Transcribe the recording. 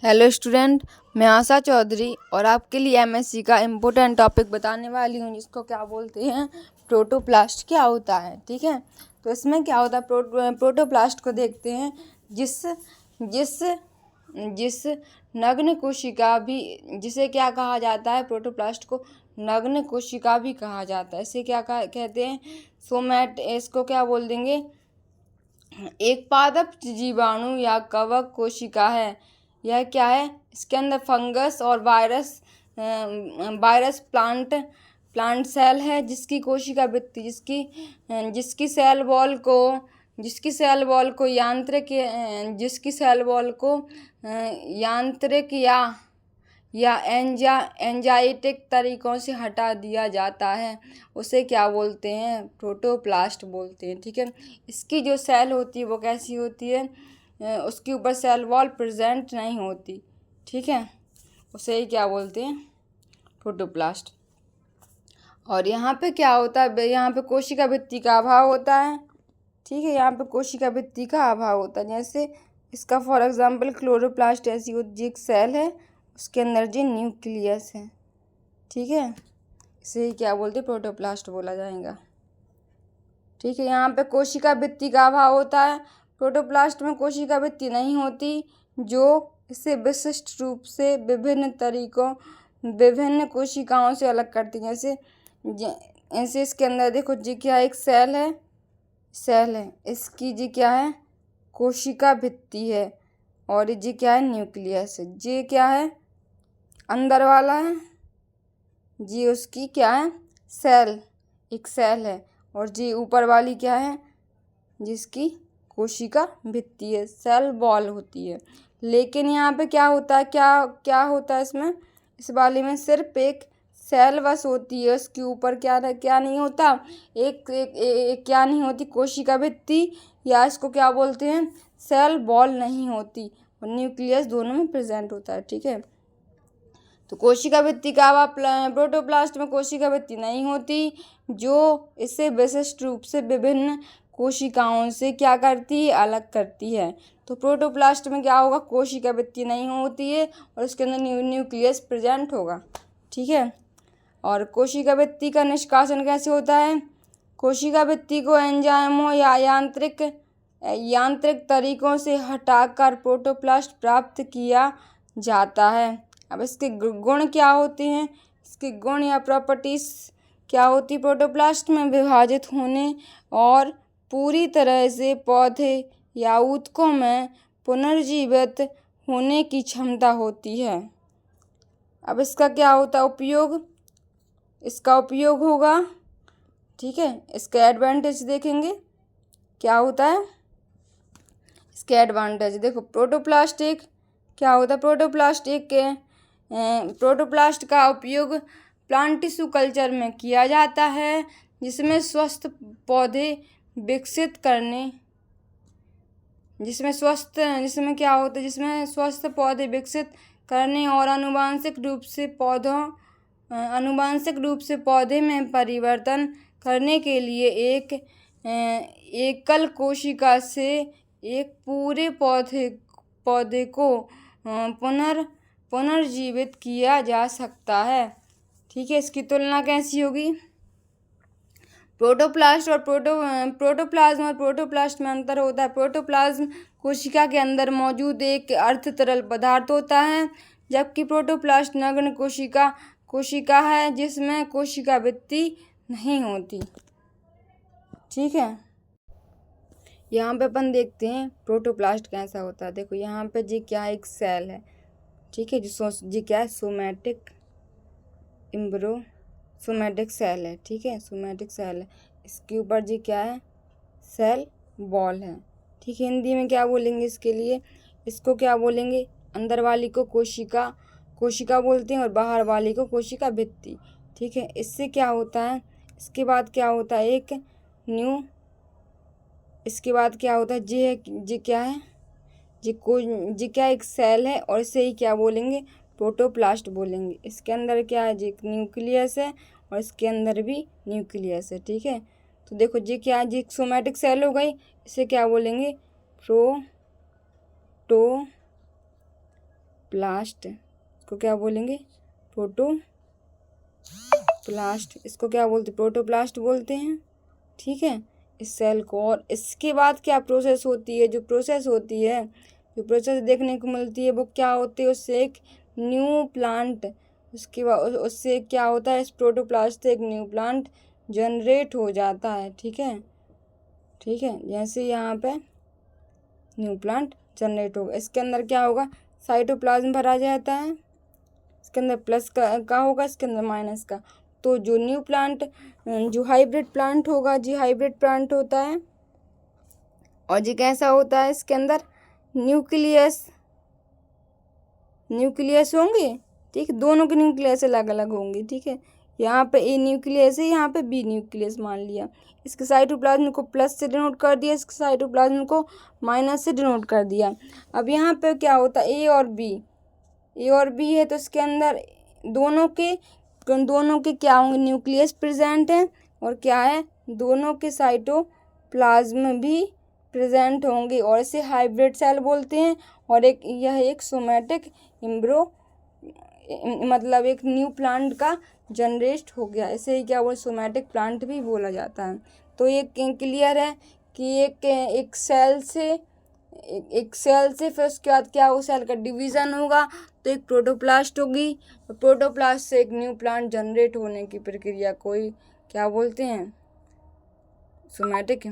Hello student, मैं आशा चौधरी और आपके लिए एमएससी का इम्पोर्टेंट टॉपिक बताने वाली हूँ, जिसको क्या बोलते हैं, प्रोटोप्लास्ट क्या होता है। ठीक है, तो इसमें क्या होता है, प्रोटोप्लास्ट को देखते हैं। जिस जिस जिस नग्न कोशिका भी, जिसे क्या कहा जाता है, प्रोटोप्लास्ट को नग्न कोशिका भी कहा जाता है। इसे क्या कहते हैं, सोमैट, इसको क्या बोल देंगे, एक पादप जीवाणु या कवक कोशिका है। यह क्या है, इसके अंदर फंगस और वायरस प्लांट सेल है, जिसकी कोशिका भित्ति जिसकी सेल वॉल को यांत्रिक या एंजाइटिक तरीकों से हटा दिया जाता है। उसे क्या बोलते हैं, प्रोटोप्लास्ट बोलते हैं। ठीक है, इसकी जो सेल होती है वो कैसी होती है, उसके ऊपर सेल वॉल प्रेजेंट नहीं होती। ठीक है, उसे ही क्या बोलते हैं, प्रोटोप्लास्ट। और यहाँ पे क्या होता है, यहाँ पे कोशिका भित्ति का अभाव होता है। ठीक है, यहाँ पे कोशिका भित्ति का अभाव होता है। जैसे इसका फॉर एग्जांपल क्लोरोप्लास्ट ऐसी होती, एक सेल है, उसके अंदर जी न्यूक्लियस है। ठीक है, इसे ही क्या बोलते हैं, प्रोटोप्लास्ट बोला जाएगा। ठीक है, यहाँ पे कोशिका भित्ति का अभाव होता है। प्रोटोप्लास्ट में कोशिका भित्ति नहीं होती, जो इसे विशिष्ट रूप से विभिन्न कोशिकाओं से अलग करती है। जैसे इसके अंदर देखो जी, क्या एक सेल है, इसकी जी क्या है, कोशिका भित्ति है, और ये जी क्या है, न्यूक्लियस है। जी क्या है, अंदर वाला है, जी उसकी क्या है, एक सेल है, और जी ऊपर वाली क्या है, जिसकी कोशिका भित्ति है, सेल वॉल होती है। लेकिन यहाँ पे क्या होता है, क्या होता है इसमें, इस वाले में सिर्फ एक सेल बस होती है, उसके ऊपर क्या नहीं होता, एक क्या नहीं होती, कोशिका भित्ति, या इसको क्या बोलते हैं, सेल वॉल नहीं होती, और न्यूक्लियस दोनों में प्रेजेंट होता है। ठीक है, तो कोशिका भित्ति का अभाव, प्रोटोप्लास्ट में कोशिका भित्ति नहीं होती, जो इसे विशिष्ट रूप से विभिन्न कोशिकाओं से क्या करती है, अलग करती है। तो प्रोटोप्लास्ट में क्या होगा, कोशिका भित्ति नहीं होती है, और उसके अंदर न्यूक्लियस प्रेजेंट होगा। ठीक है, और कोशिका भित्ति का निष्कासन कैसे होता है, कोशिका भित्ति को एंजाइमों या यांत्रिक तरीकों से हटाकर प्रोटोप्लास्ट प्राप्त किया जाता है। अब इसके गुण क्या होते हैं, इसके गुण या प्रॉपर्टीज क्या होती, प्रोटोप्लास्ट में विभाजित होने और पूरी तरह से पौधे या ऊतकों में पुनर्जीवित होने की क्षमता होती है। अब इसका क्या होता है उपयोग, इसका उपयोग होगा। ठीक है, इसके एडवांटेज देखेंगे, क्या होता है इसके एडवांटेज। देखो, प्रोटोप्लास्ट क्या होता है, प्रोटोप्लास्ट का उपयोग प्लांट टिश्यू कल्चर में किया जाता है, जिसमें स्वस्थ पौधे विकसित करने और आनुवांशिक रूप से पौधे में परिवर्तन करने के लिए एक एकल कोशिका से एक पूरे पौधे को पुनर्जीवित किया जा सकता है। ठीक है, इसकी तुलना कैसी होगी, प्रोटोप्लाज्म और प्रोटोप्लास्ट में अंतर होता है। प्रोटोप्लाज्म कोशिका के अंदर मौजूद एक अर्ध तरल पदार्थ होता है, जबकि प्रोटोप्लास्ट नग्न कोशिका है, जिसमें कोशिका भित्ति नहीं होती। ठीक है, यहाँ पे अपन देखते हैं प्रोटोप्लास्ट कैसा होता है। देखो, यहाँ पे जी क्या है, एक सेल है। ठीक है, जी क्या है, सोमैटिक सेल है। ठीक है, सोमैटिक सेल है, इसके ऊपर जी क्या है, सेल वॉल है। ठीक है, हिंदी में क्या बोलेंगे इसके लिए, इसको क्या बोलेंगे, अंदर वाली को कोशिका बोलते हैं, और बाहर वाली को कोशिका भित्ति। ठीक है, इससे क्या होता है, इसके बाद क्या होता है, इसके बाद क्या होता है, जी क्या है, जी क्या एक सेल है, और इसे ही क्या बोलेंगे, प्रोटोप्लास्ट बोलेंगे। इसके अंदर क्या है, जी न्यूक्लियस है, और इसके अंदर भी न्यूक्लियस है। ठीक है, तो देखो जी क्या है, जी सोमैटिक सेल हो गई, इसे क्या बोलेंगे, प्लास्ट, इसको क्या बोलेंगे? प्रोटोप्लास्ट, इसको क्या बोलते? प्रोटोप्लास्ट बोलते हैं। ठीक है, इस सेल को। और इसके बाद क्या प्रोसेस होती है? जो प्रोसेस होती है, जो प्रोसेस देखने को मिलती है वो क्या होती है? उससे एक न्यू प्लांट, उसके बाद उससे क्या होता है? इस प्रोटोप्लास्ट से एक न्यू प्लांट जनरेट हो जाता है। ठीक है, ठीक है, जैसे यहाँ पे न्यू प्लांट जनरेट होगा, इसके अंदर क्या होगा? साइटोप्लाज्म भरा जाता है। इसके अंदर प्लस का होगा, इसके अंदर माइनस का। तो जो न्यू प्लांट, जो हाइब्रिड प्लांट होगा जी, हाइब्रिड प्लांट होता है। और जी कैसा होता है? इसके अंदर न्यूक्लियस होंगे। ठीक है, दोनों के न्यूक्लियस अलग अलग होंगे। ठीक है, यहाँ पे ए न्यूक्लियस है, यहाँ पे बी न्यूक्लियस मान लिया। इसके साइटोप्लाज्म को प्लस से डिनोट कर दिया, इसके साइटोप्लाज्म को माइनस से डिनोट कर दिया। अब यहाँ पे क्या होता है? ए और बी है, तो इसके अंदर दोनों के क्या होंगे? न्यूक्लियस प्रेजेंट है, और क्या है? दोनों के साइटोप्लाज्म भी प्रेजेंट होंगे, और इसे हाइब्रिड सेल बोलते हैं। और यह एक सोमैटिक एम्ब्रो, मतलब एक न्यू प्लांट का जनरेट हो गया, इसे ही क्या बोल? सोमैटिक प्लांट भी बोला जाता है। तो ये क्लियर है कि एक सेल से फिर उसके बाद क्या हो? सेल का डिवीज़न होगा, तो एक प्रोटोप्लास्ट होगी, और प्रोटोप्लास्ट से एक न्यू प्लांट जनरेट होने की प्रक्रिया को क्या बोलते हैं? सोमैटिक